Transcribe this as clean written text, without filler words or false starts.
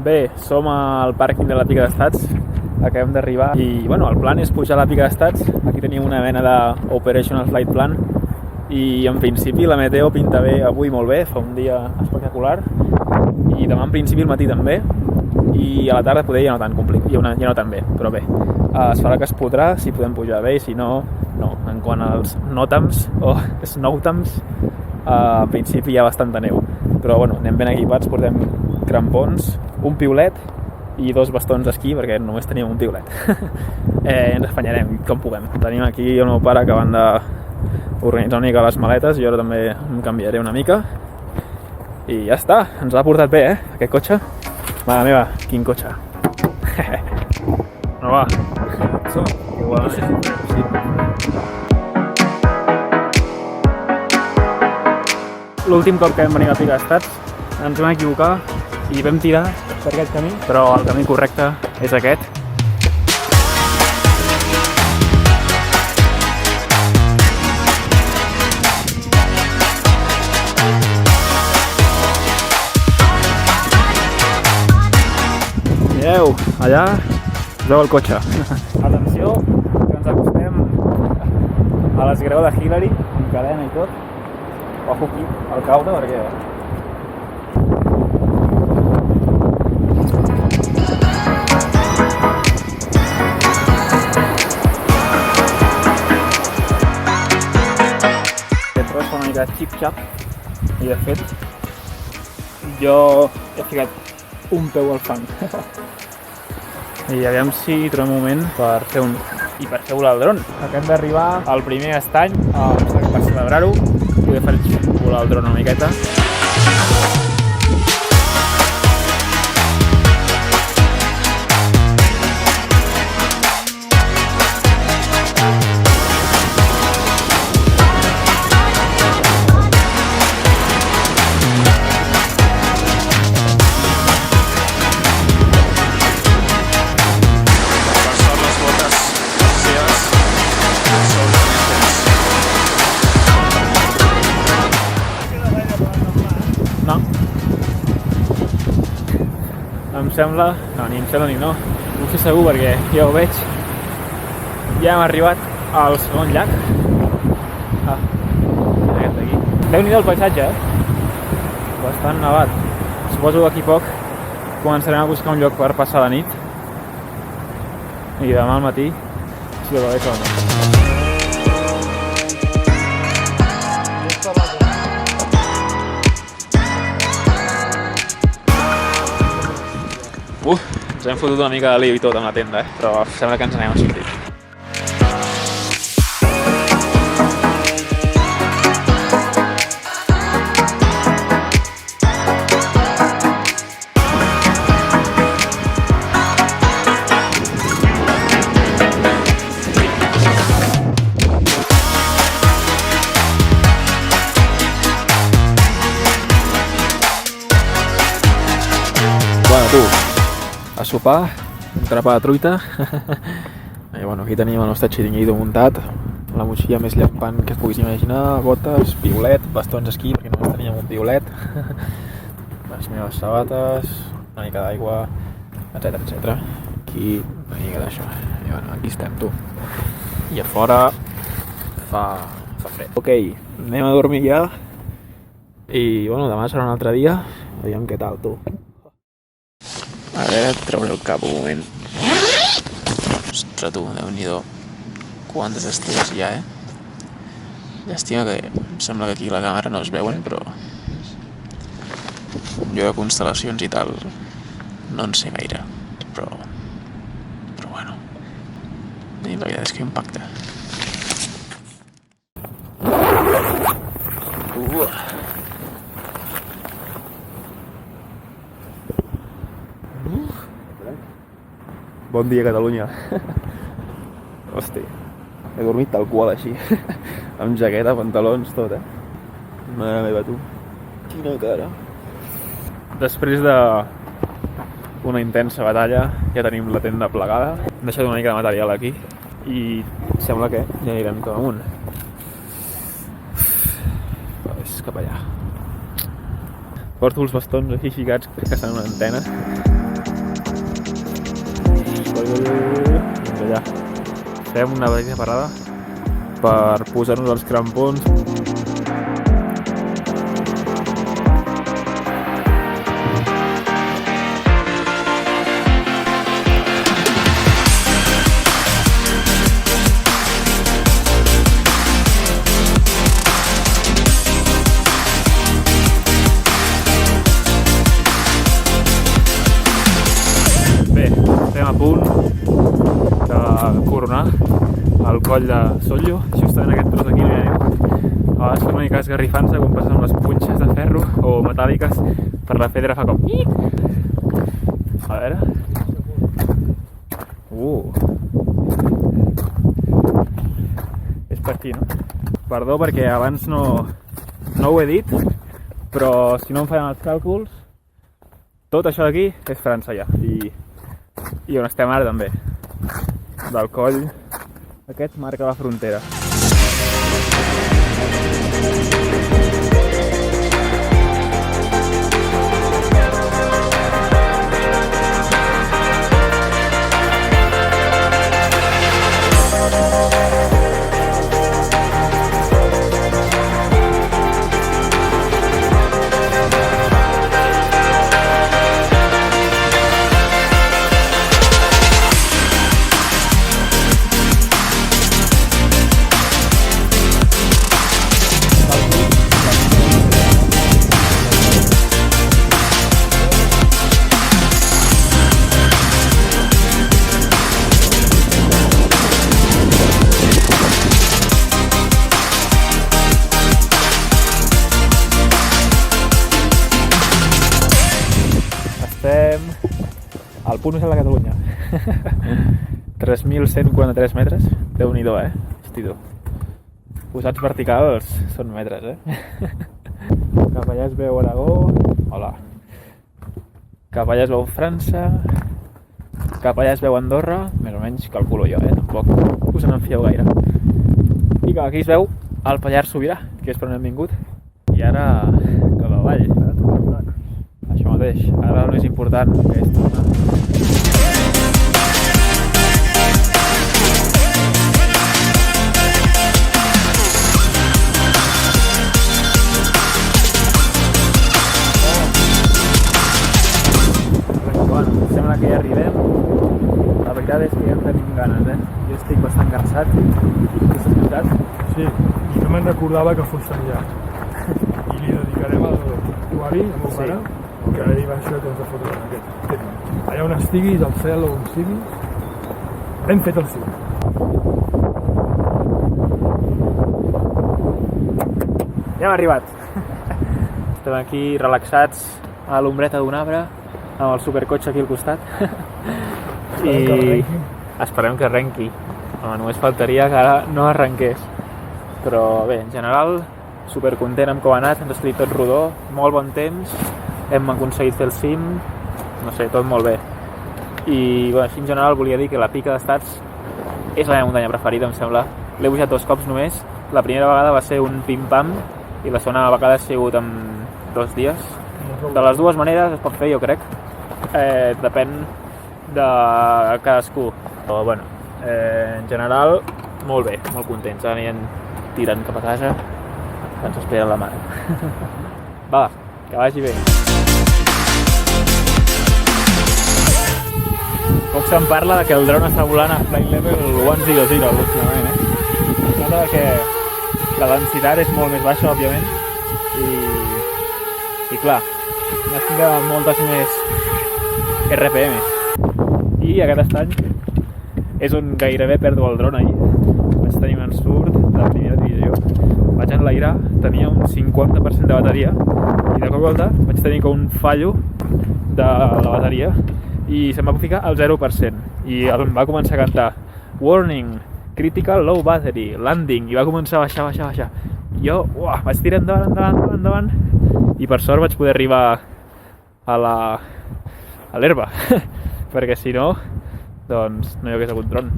Bé, som al pàrquing de la Pica d'Estats, acabem d'arribar i bueno, el plan és pujar a la Pica d'Estats. Aquí tenim una mena d'Operational Flight Plan i en principi la meteo pinta bé avui molt bé, fa un dia espectacular i demà en principi al matí també i a la tarda poder ja no tan complicat, ja no tan bé, però bé, es farà que es podrà si podem pujar bé i si no, no. En quant als notams o snowtams, en principi hi ha bastanta neu, però bueno, anem ben equipats, portem crampons, un piulet i 2 bastons d'esquí perquè només teníem un piulet. Ens afanyarem com puguem. Tenim aquí el meu pare acabant d'organitzar una mica les maletes, jo ara també em canviaré una mica i ja està, ens l'ha portat bé, aquest cotxe. Mare meva, quin cotxe. No va. Igual. Sí. L'últim cop que vam venir a Pica d'Estats ens vam equivocar i vam tirar per aquest camí, però el camí correcte és aquest. Mireu, allà us veu el cotxe. Atenció, que ens acostem a l'esgrau de Hillary, amb cadena i tot. Ojo aquí, al caure, perquè... Aquest tros fa una mica xip-xap i de fet jo he ficat un peu al fang. I aviam si trobem un moment per fer volar el dron. Acabem d'arribar al primer estany per celebrar-ho. Poder fer volar el dron una miqueta. Ni em sembla ni no. No ho sé segur perquè ja ho veig. Ja hem arribat al segon llac. Aquest d'aquí. Déu-n'hi-do el paisatge, bastant nevat. Suposo que d'aquí poc començarem a buscar un lloc per passar la nit. I demà al matí, si ho veig o no. Ens hem fotut una mica de lío i tot amb la tenda, però sembla que ens n'hem sortit. Bueno, tu, a sopar, un crepà de truita. I bueno, aquí tenim el nostre xiringuito muntat, la motxilla més llampant que es puguis imaginar, botes, piulet, bastons d'esquí perquè només teníem un piulet, les meves sabates, una mica d'aigua, etc. Aquí una mica d'això. I bueno, aquí estem, tu. I a fora fa fred. Ok, anem a dormir ja i bueno, demà serà un altre dia, veiem què tal, tu. A veure, treure el cap un moment. Ostres, tu, Déu-n'hi-do. Quantes estelles hi ha, Llàstima que em sembla que aquí la càmera no es veuen, però jo de constel·lacions i tal no en sé gaire, però bueno, la veritat és que impacta. Bon dia, Catalunya. Hosti, he dormit tal qual així, amb jaqueta, pantalons, tot, Mare meva, tu. Quina cara. Després d'una intensa batalla, ja tenim la tenda plegada. Hem deixat una mica de material aquí i sembla que ja anirem cap amunt. És cap allà. Porto els bastons així xicats, crec que són una antena. Fins allà. Fem una petita parada per posar-nos els crampons. Estem a punt de coronar el coll de Sollo, justament aquest tros d'aquí no hi ha neu. A vegades fa una mica esgarrifant-se quan passen les punxes de ferro o metàl·liques per la pedra fa com... A veure... És per aquí, no? Perdó perquè abans no ho he dit, però si no em fallen els càlculs, tot això d'aquí és França ja. I on estem ara també. Del coll aquest marca la frontera. El punt més alt de Catalunya. 3.143 metres. Déu-n'hi-do, Hosti, tu. Posats verticals són metres, Cap allà es veu Aragó. Hola. Cap allà es veu França. Cap allà es veu Andorra. Més o menys calculo jo, Tampoc us en fieu gaire. I cap aquí es veu el Pallars Sobirà, que és per on hem vingut. I ara cap avall. Això mateix. Ara el més important que és tornar. Bueno, sembla que ja arribem. La veritat és que ja en tenim ganes, Jo estic bastant cansat. Tu has escoltat? Sí, i no me'n recordava que fos tan llarg. I li dedicarem al teu avi, al meu pare, que ara va això que ens ha fotut en aquest tema. Allà on estiguis, al cel o on siguis, hem fet el cim. Ja hem arribat. Estem aquí relaxats a l'ombreta d'un arbre, amb el supercotxe aquí al costat. I esperem que arrenqui. Home, només faltaria que ara no arrenqués. Però bé, en general, supercontent amb com ha anat, ens ha escrit tot rodó, molt bon temps, hem aconseguit fer el cim, no sé, tot molt bé. I bé, així en general volia dir que la Pica d'Estats és la meva muntanya preferida, em sembla. L'he pujat 2 cops només. La primera vegada va ser un pim-pam i la segona vegada ha sigut en 2 dies. De les dues maneres es pot fer, jo crec. Depèn de cadascú. Però bueno, en general, molt bé, molt contents. Ara anirem tirant cap a casa, que ens espera la mare. Va, que vagi bé. Poc se'n parla que el dron està volant a flight level 100 últimament, Es nota que la densitat és molt més baixa, òbviament, i clar, necessita moltes més RPMs. I aquest estany és on gairebé perdo el dron ahir. Vaig tenir un ensurt de primera divisió. Vaig enlairar, tenia un 50% de bateria i de cop volta vaig tenir com un fallo de la bateria i se'm va ficar al 0% i em va començar a cantar Warning, critical low battery, landing, i va començar a baixar. Jo vaig tirar endavant i per sort vaig poder arribar a l'herba perquè si no, doncs no hi hagués hagut dron.